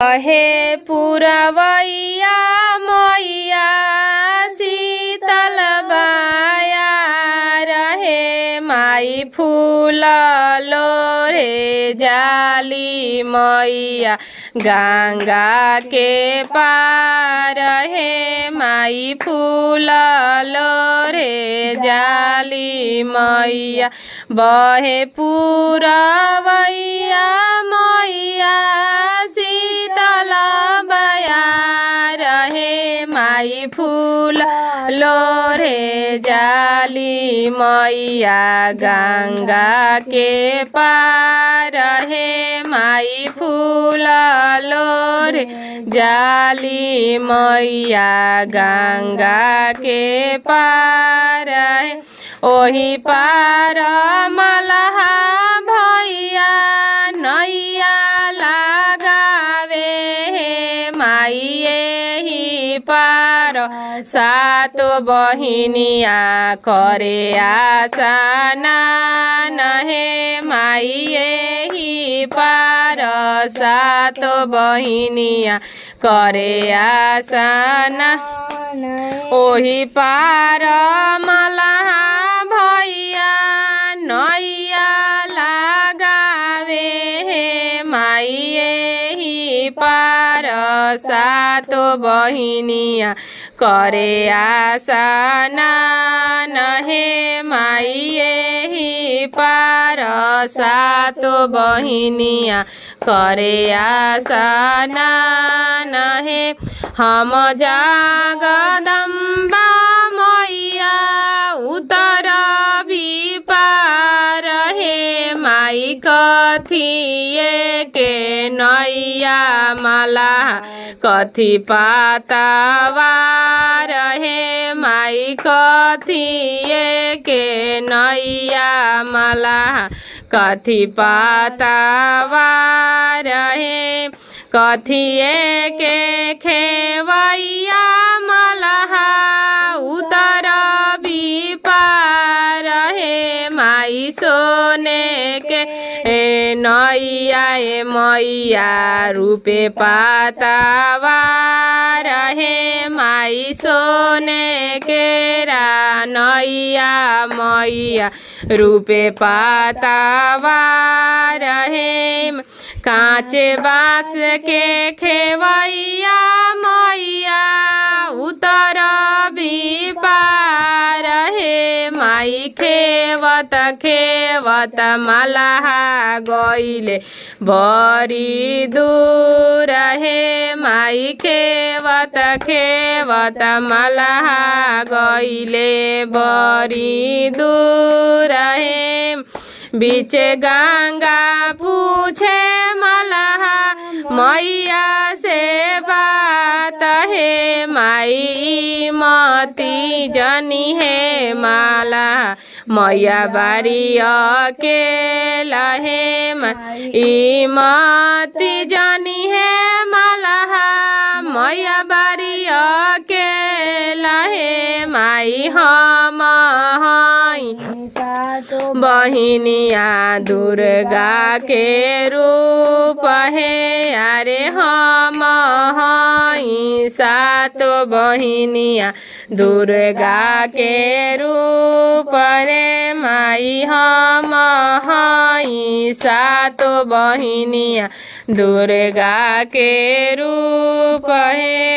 हे पुरवैया मैया शीतल बाया रहे माई फूल लोरे जाली मैया गंगा के पार हे माई फूल लोरे जाली मैया बहे पुरवैया मैया शीतल बया रहे माई फूल लोरे जाली मैया गंगा के पार हे माई फूल लोरे जाली मैया गंगा के पार है ओही पार मलहा भैया नैया लगावे हे माई एही पार सातो बहिनिया करे आसना नहे माई एही पार सातो बहिनिया करे आसना ओही पार मलहा भैया नैया लगावे हे माई एही पार सातो बहिनिया करे आसना नहे माई एही पार सातो बहिनिया करे आसना नहे हम जगदम्बा मैया उतर भी पार हे माई कथिए के नैया मला कथी पातावार हे माई कथिए के नैया मला कथी पातावार हे कथिए के खेवैया मलहा उतर भी पार हे माई सोने के नैया मैया रूपे पातावार हे माई सोने के नैया मैया रूपे पातावार हे कांचे बांस के खेवैया मैया उतर भी पार हे माई खेवत खेवत मलहा गईले बड़ी दूर हे माई खेवत खेवत मलहा गईले बड़ी दूर हे बीच गंगा पूछे मलहा मैया से बात है माई मती जनी है माला मैया बारी अकेला है माई मती जनी है मलहा मैया बारी अकेला है माई हम बहिनिया दुर्गा के रूप है अरे हम सातो बहिनिया दुर्गा के रूप रे माई हम सातो बहिनिया दुर्गा के रूप है।